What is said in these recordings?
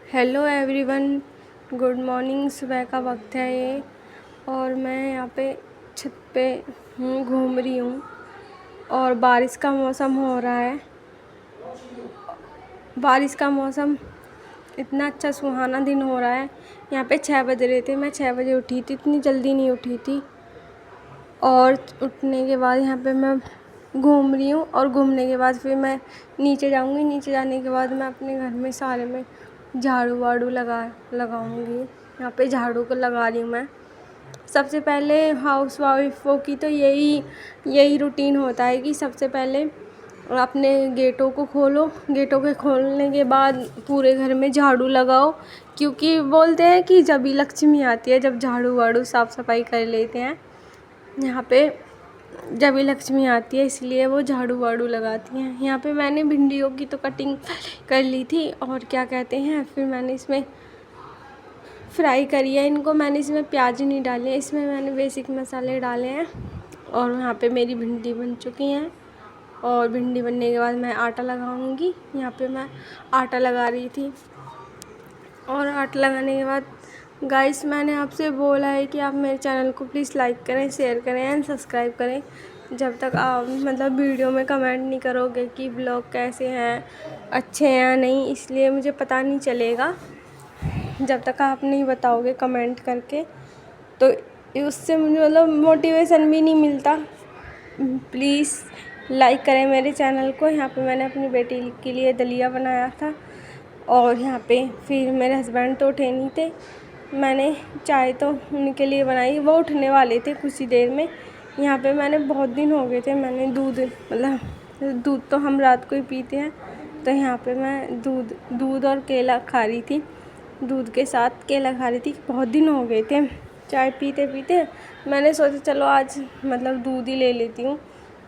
Hello everyone, good morning. सुबह का वक्त है ये और मैं यहाँ पे छत पे हूँ, घूम रही हूँ और बारिश का मौसम हो रहा है। बारिश का मौसम इतना अच्छा सुहाना दिन हो रहा है। यहाँ पे 6 बज रहे थे, मैं 6 बजे उठी थी, इतनी जल्दी नहीं उठी थी। और उठने के बाद यहाँ पे मैं घूम रही हूँ और घूमने के बाद फिर मैं नीचे जाऊँगी। नीचे जाने के बाद मैं अपने घर में सारे में झाड़ू वाड़ू लगाऊँगी। यहाँ पे झाड़ू को लगा रही हूँ मैं। सबसे पहले हाउस वाइफ़ों की तो यही रूटीन होता है कि सबसे पहले अपने गेटों को खोलो। गेटों के खोलने के बाद पूरे घर में झाड़ू लगाओ, क्योंकि बोलते हैं कि जब भी लक्ष्मी आती है, जब झाड़ू वाड़ू साफ़ सफाई कर लेते हैं यहाँ पे, जब भी लक्ष्मी आती है, इसलिए वो झाड़ू वाड़ू लगाती हैं। यहाँ पे मैंने भिंडियों की तो कटिंग कर ली थी और क्या कहते हैं, फिर मैंने इसमें फ्राई करी है इनको। मैंने इसमें प्याज नहीं डाले, इसमें मैंने बेसिक मसाले डाले हैं। और यहाँ पे मेरी भिंडी बन चुकी हैं और भिंडी बनने के बाद मैं आटा लगाऊंगी। यहाँ पे मैं आटा लगा रही थी और आटा लगाने के बाद गाइस, मैंने आपसे बोला है कि आप मेरे चैनल को प्लीज़ लाइक करें, शेयर करें एंड सब्सक्राइब करें। जब तक आप वीडियो में कमेंट नहीं करोगे कि ब्लॉग कैसे हैं, अच्छे हैं या नहीं, इसलिए मुझे पता नहीं चलेगा। जब तक आप नहीं बताओगे कमेंट करके, तो उससे मुझे मोटिवेशन भी नहीं मिलता। प्लीज़ लाइक करें मेरे चैनल को। यहाँ पे मैंने अपनी बेटी के लिए दलिया बनाया था और यहाँ पे फिर मेरे हस्बैंड तो उठे नहीं थे, मैंने चाय तो उनके लिए बनाई। वो उठने वाले थे कुछ ही देर में। यहाँ पे मैंने बहुत दिन हो गए थे, मैंने दूध तो हम रात को ही पीते हैं, तो यहाँ पे मैं दूध और केला खा रही थी। दूध के साथ केला खा रही थी। बहुत दिन हो गए थे चाय पीते पीते। मैंने सोचा चलो आज दूध ही ले लेती हूँ।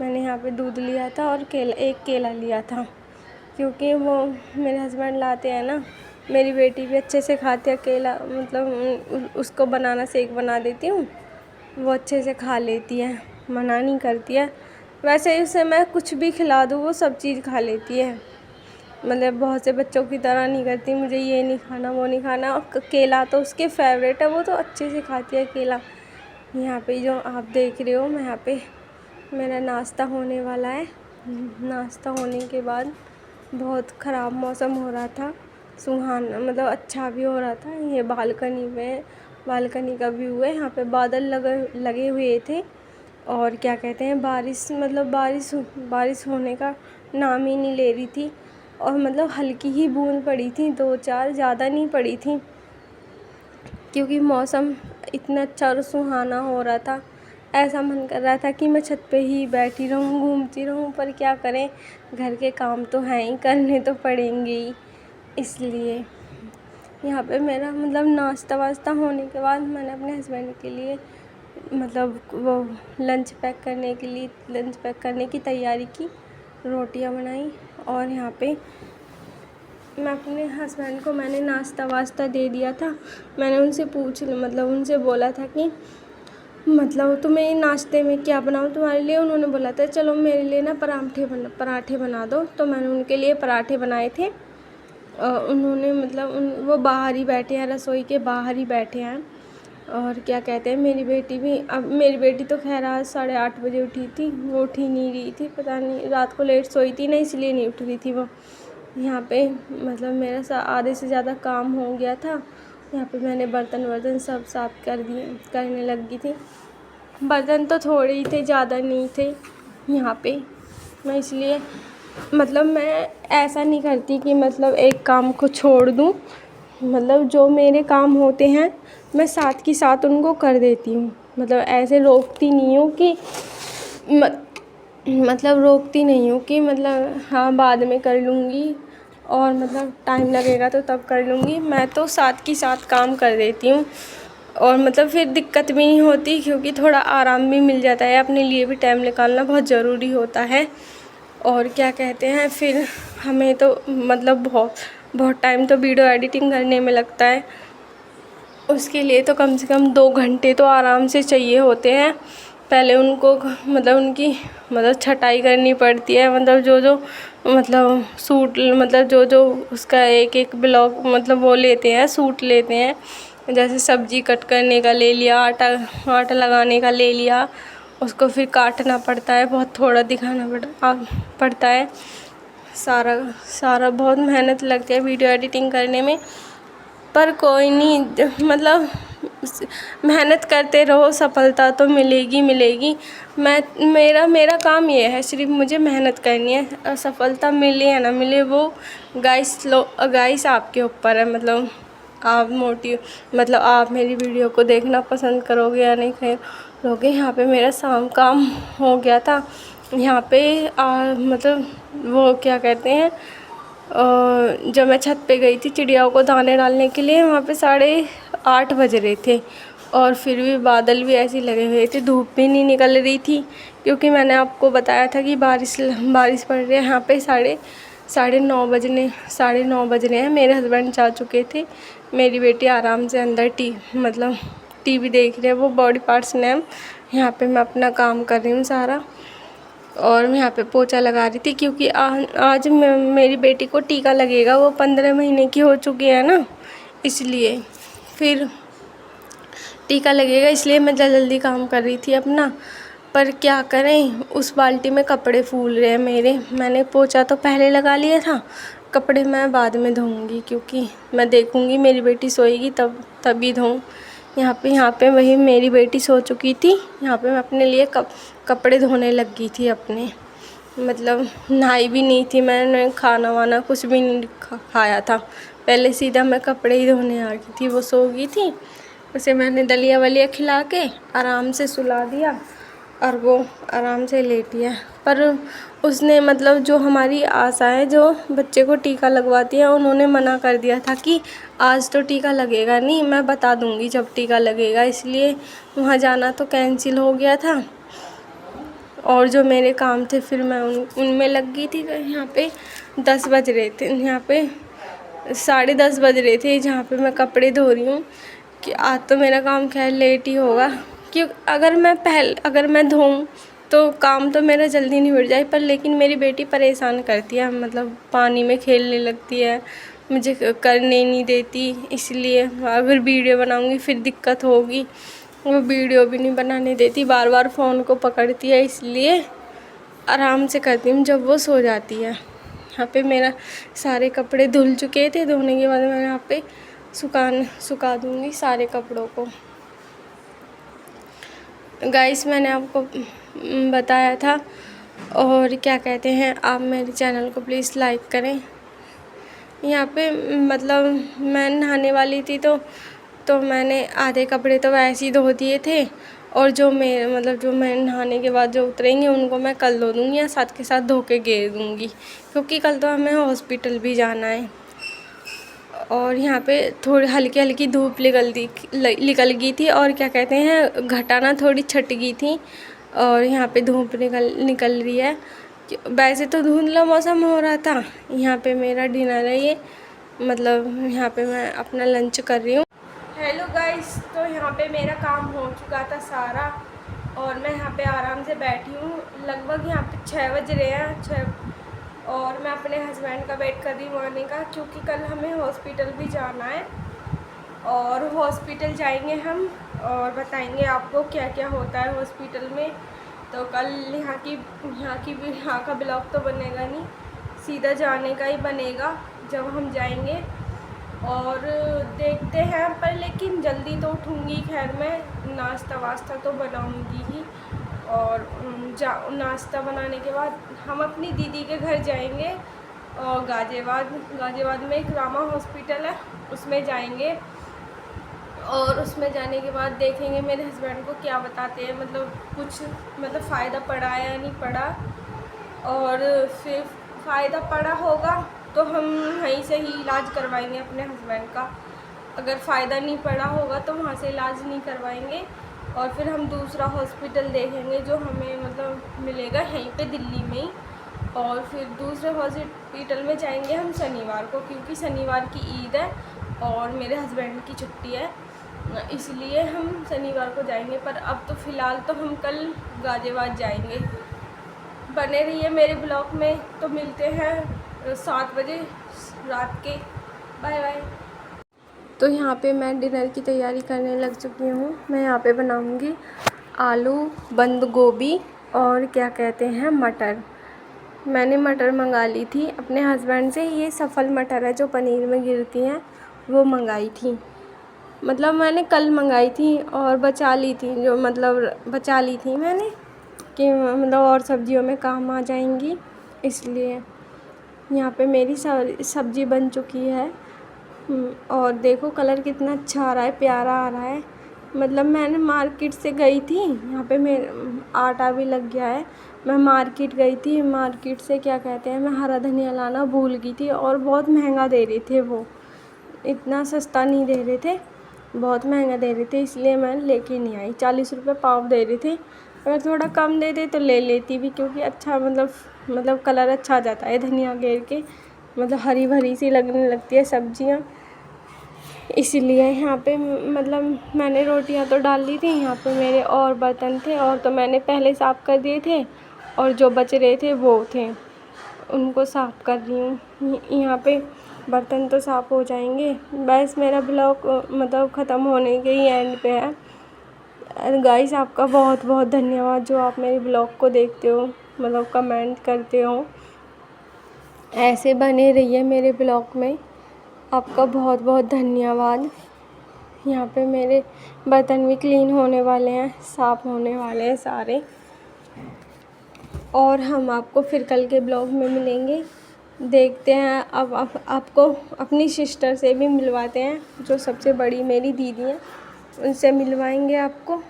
मैंने यहाँ पे दूध लिया था और एक केला लिया था, क्योंकि वो मेरे हस्बैंड लाते हैं ना। मेरी बेटी भी अच्छे से खाती है केला, उसको बनाना शेक बना देती हूँ, वो अच्छे से खा लेती है, मना नहीं करती है। वैसे उसे मैं कुछ भी खिला दूँ वो सब चीज़ खा लेती है, बहुत से बच्चों की तरह नहीं करती मुझे ये नहीं खाना वो नहीं खाना। और केला तो उसके फेवरेट है, वो तो अच्छे से खाती है केला। यहाँ पे जो आप देख रहे हो, मैं यहाँ पे मेरा नाश्ता होने वाला है। नाश्ता होने के बाद बहुत ख़राब मौसम हो रहा था, सुहाना अच्छा भी हो रहा था। ये बालकनी का व्यू है। यहाँ पे बादल लगे हुए थे और क्या कहते हैं, बारिश होने का नाम ही नहीं ले रही थी। और हल्की ही बूंद पड़ी थी, 2-4, ज़्यादा नहीं पड़ी थी, क्योंकि मौसम इतना अच्छा और सुहाना हो रहा था। ऐसा मन कर रहा था कि मैं छत पे ही बैठी रहूं, घूमती रहूं, पर क्या करें, घर के काम तो हैं ही, करने तो पड़ेंगे ही। इसलिए यहाँ पे मेरा नाश्ता वास्ता होने के बाद मैंने अपने हस्बैंड के लिए वो लंच पैक करने की तैयारी की, रोटियां बनाई। और यहाँ पे मैं अपने हस्बैंड को मैंने नाश्ता वास्ता दे दिया था। मैंने उनसे उनसे बोला था कि तुम्हें नाश्ते में क्या बनाऊँ तुम्हारे लिए। उन्होंने बोला था चलो मेरे लिए ना पराठे बना दो, तो मैंने उनके लिए पराठे बनाए थे। उन्होंने वो बाहर ही बैठे हैं, रसोई के बाहर ही बैठे हैं। और क्या कहते हैं, मेरी बेटी तो खैर आज 8:30 बजे उठी थी, वो उठ ही नहीं रही थी, पता नहीं रात को लेट सोई थी ना, इसलिए नहीं उठ रही थी वो। यहाँ पे मेरा आधे से ज़्यादा काम हो गया था। यहाँ पे मैंने बर्तन सब साफ़ करने लगी थी। बर्तन तो थोड़े ही थे, ज़्यादा नहीं थे यहाँ पे। मैं इसलिए मैं ऐसा नहीं करती कि एक काम को छोड़ दूँ। जो मेरे काम होते हैं मैं साथ की साथ उनको कर देती हूँ। ऐसे रोकती नहीं हूँ कि हाँ बाद में कर लूँगी और टाइम लगेगा तो तब कर लूँगी। मैं तो साथ की साथ काम कर देती हूँ और फिर दिक्कत भी नहीं होती, क्योंकि थोड़ा आराम भी मिल जाता है। अपने लिए भी टाइम निकालना बहुत ज़रूरी होता है। और क्या कहते हैं, फिर हमें तो बहुत टाइम तो वीडियो एडिटिंग करने में लगता है। उसके लिए तो कम से कम 2 घंटे तो आराम से चाहिए होते हैं। पहले उनको मतलब उनकी मतलब छटाई करनी पड़ती है, मतलब जो मतलब सूट मतलब जो उसका एक एक ब्लॉक मतलब वो लेते हैं, सूट लेते हैं। जैसे सब्ज़ी कट करने का ले लिया, आटा लगाने का ले लिया, उसको फिर काटना पड़ता है, बहुत थोड़ा दिखाना पड़ता है। सारा बहुत मेहनत लगती है वीडियो एडिटिंग करने में, पर कोई नहीं, मतलब मेहनत करते रहो, सफलता तो मिलेगी। मेरा काम ये है, सिर्फ मुझे मेहनत करनी है, और सफलता मिले या ना मिले वो गाइस आपके ऊपर है। मतलब आप मतलब आप मेरी वीडियो को देखना पसंद करोगे या नहीं करोगे। यहाँ पे मेरा काम हो गया था। यहाँ पे मतलब वो क्या कहते हैं, जब मैं छत पे गई थी चिड़ियाओं को दाने डालने के लिए, वहाँ पे 8:30 बज रहे थे, और फिर भी बादल भी ऐसे लगे हुए थे, धूप भी नहीं निकल रही थी, क्योंकि मैंने आपको बताया था कि बारिश पड़ रही है। यहाँ पे 9:30 बज रहे हैं। मेरे हस्बैंड जा चुके थे, मेरी बेटी आराम से अंदर मतलब टीवी देख रहे हैं, वो बॉडी पार्ट्स ने। यहाँ पे मैं अपना काम कर रही हूँ सारा, और मैं यहाँ पे पोछा लगा रही थी, क्योंकि आज मेरी बेटी को टीका लगेगा, वो 15 महीने की हो चुकी है ना, इसलिए फिर टीका लगेगा, इसलिए मैं जल्दी काम कर रही थी अपना। पर क्या करें, उस बाल्टी में कपड़े फूल रहे हैं मेरे। मैंने पोछा तो पहले लगा लिया था, कपड़े मैं बाद में धोऊंगी, क्योंकि मैं देखूंगी मेरी बेटी सोएगी तभी धोऊं। यहाँ पे वही मेरी बेटी सो चुकी थी। यहाँ पे मैं अपने लिए कपड़े धोने लग गई थी अपने, मतलब नहाई भी नहीं थी, मैंने खाना वाना कुछ भी नहीं खाया था। पहले सीधा मैं कपड़े ही धोने आ गई थी। वो सो गई थी, उसे मैंने दलिया वलिया खिला के आराम से सुला दिया, और वो आराम से लेटी है। पर उसने मतलब जो हमारी आशा है जो बच्चे को टीका लगवाती है, उन्होंने मना कर दिया था कि आज तो टीका लगेगा नहीं, मैं बता दूंगी जब टीका लगेगा, इसलिए वहाँ जाना तो कैंसिल हो गया था। और जो मेरे काम थे फिर मैं उनमें लग गई थी। यहाँ पे 10 बज रहे थे, यहाँ पे 10:30 बज रहे थे जहाँ पे मैं कपड़े धो रही हूँ, कि आज तो मेरा काम खैर लेट ही होगा, क्योंकि अगर मैं धोऊं तो काम तो मेरा जल्दी निबट जाए, पर लेकिन मेरी बेटी परेशान करती है, मतलब पानी में खेलने लगती है, मुझे करने नहीं देती, इसलिए अगर वीडियो बनाऊंगी फिर दिक्कत होगी, वो वीडियो भी नहीं बनाने देती, बार बार फ़ोन को पकड़ती है, इसलिए आराम से करती हूँ जब वो सो जाती है। यहाँ पे मेरा सारे कपड़े धुल चुके थे, धोने के बाद मैं यहाँ पे सुखा दूँगी सारे कपड़ों को। गाइस मैंने आपको बताया था, और क्या कहते हैं, आप मेरे चैनल को प्लीज़ लाइक करें। यहाँ पे मतलब मैं नहाने वाली थी तो मैंने आधे कपड़े तो वैसे ही धो दिए थे, और जो मैं नहाने के बाद जो उतरेंगे उनको मैं कल धो दूँगी, या साथ के साथ धो के गेर दूँगी, क्योंकि कल तो हमें हॉस्पिटल भी जाना है। और यहाँ पे थोड़ी हल्की हल्की धूप निकल गई थी, और क्या कहते हैं, घटाना थोड़ी छट गई थी, और यहाँ पे धूप निकल रही है। वैसे तो धुंधला मौसम हो रहा था। यहाँ पे मेरा डिनर है ये, मतलब यहाँ पे मैं अपना लंच कर रही हूँ। हेलो गाइस, तो यहाँ पे मेरा काम हो चुका था सारा, और मैं यहाँ पे आराम से बैठी हूँ। लगभग यहाँ पे 6 बज रहे हैं, और मैं अपने हस्बैंड का वेट कर रही हूँ आने का, क्योंकि कल हमें हॉस्पिटल भी जाना है, और हॉस्पिटल जाएंगे हम और बताएंगे आपको क्या क्या होता है हॉस्पिटल में। तो कल यहाँ का ब्लॉग तो बनेगा नहीं, सीधा जाने का ही बनेगा जब हम जाएंगे। और देखते हैं, पर लेकिन जल्दी तो उठूँगी, खैर मैं नाश्ता वास्ता तो बनाऊँगी ही, और नाश्ता बनाने के बाद हम अपनी दीदी के घर जाएंगे, और गाज़ियाबाद में एक रामा हॉस्पिटल है, उसमें जाएंगे, और उसमें जाने के बाद देखेंगे मेरे हस्बैंड को क्या बताते हैं, मतलब कुछ मतलब फ़ायदा पड़ा या नहीं पड़ा, और फिर फ़ायदा पड़ा होगा तो हम वहीं से ही इलाज करवाएंगे अपने हस्बैंड का। अगर फ़ायदा नहीं पड़ा होगा तो वहाँ से इलाज नहीं करवाएंगे, और फिर हम दूसरा हॉस्पिटल देखेंगे जो हमें मतलब मिलेगा यहीं पे दिल्ली में ही। और फिर दूसरे हॉस्पिटल में जाएंगे हम शनिवार को, क्योंकि शनिवार की ईद है और मेरे हस्बैंड की छुट्टी है, इसलिए हम शनिवार को जाएंगे। पर अब तो फ़िलहाल तो हम कल गाज़ियाबाद जाएंगे। बने रहिए मेरे ब्लॉग में। तो मिलते हैं 7 बजे रात के। Bye bye. तो यहाँ पे मैं डिनर की तैयारी करने लग चुकी हूँ। मैं यहाँ पे बनाऊँगी आलू बंद गोभी और क्या कहते हैं मटर। मैंने मटर मंगा ली थी अपने हस्बैंड से। ये सफल मटर है जो पनीर में गिरती हैं, वो मंगाई थी। मतलब मैंने कल मंगाई थी और बचा ली थी, जो मतलब बचा ली थी मैंने कि मतलब और सब्जियों में काम आ जाएंगी, इसलिए। यहाँ पे मेरी सब्ज़ी बन चुकी है। और देखो कलर कितना अच्छा आ रहा है, प्यारा आ रहा है। मतलब मैंने मार्केट से गई थी, यहाँ पे मेरे आटा भी लग गया है। मैं मार्केट गई थी, मार्केट से क्या कहते हैं मैं हरा धनिया लाना भूल गई थी और बहुत महंगा दे रहे थे वो। इतना सस्ता नहीं दे रहे थे, बहुत महंगा दे रहे थे, इसलिए मैं लेके नहीं आई। 40 रुपये पाव दे रहे थे। अगर थोड़ा कम दे दे तो ले लेती भी, क्योंकि अच्छा मतलब कलर अच्छा आ जाता है धनिया घेर के। मतलब हरी भरी सी लगने लगती है सब्जियाँ, इसीलिए। यहाँ पे मतलब मैंने रोटियाँ तो डाल दी थी। यहाँ पे मेरे और बर्तन थे, और तो मैंने पहले साफ़ कर दिए थे, और जो बच रहे थे वो थे, उनको साफ़ कर रही हूँ। यहाँ पे बर्तन तो साफ़ हो जाएंगे। बस मेरा ब्लॉग मतलब ख़त्म होने के ही एंड पे है। गाइस आपका बहुत बहुत धन्यवाद जो आप मेरे ब्लॉग को देखते हो, मतलब कमेंट करते हो। ऐसे बने रहिए मेरे ब्लॉग में। आपका बहुत बहुत धन्यवाद। यहाँ पे मेरे बर्तन भी क्लीन होने वाले हैं, साफ़ होने वाले हैं सारे। और हम आपको फिर कल के ब्लॉग में मिलेंगे। देखते हैं अब आपको अपनी सिस्टर से भी मिलवाते हैं, जो सबसे बड़ी मेरी दीदी हैं, उनसे मिलवाएंगे आपको।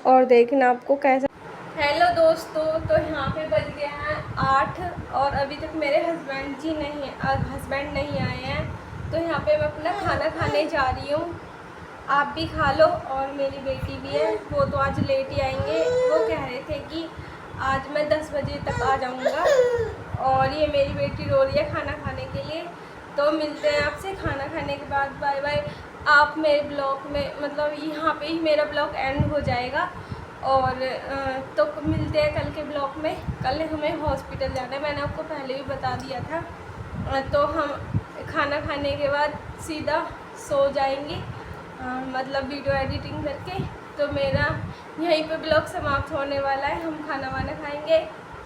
और देखना आपको कैसा। हेलो दोस्तों, तो यहाँ पे बज गया है 8 और अभी तक मेरे हस्बैंड नहीं आए हैं। तो यहाँ पे मैं अपना खाना खाने जा रही हूँ। आप भी खा लो, और मेरी बेटी भी है, वो तो आज लेट ही आएंगे। वो कह रहे थे कि आज मैं 10 बजे तक आ जाऊँगा, और ये मेरी बेटी रो रही है खाना खाने के लिए। तो मिलते हैं आपसे खाना खाने के बाद। Bye bye. आप मेरे ब्लॉग में मतलब यहाँ पे ही मेरा ब्लॉग एंड हो जाएगा। और तो मिलते हैं कल के ब्लॉग में। कल हमें हॉस्पिटल जाना है, मैंने आपको पहले भी बता दिया था। तो हम खाना खाने के बाद सीधा सो जाएंगे, मतलब वीडियो एडिटिंग करके। तो मेरा यहीं पे ब्लॉग समाप्त होने वाला है। हम खाना वाना खाएंगे।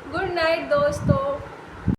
गुड नाइट दोस्तों।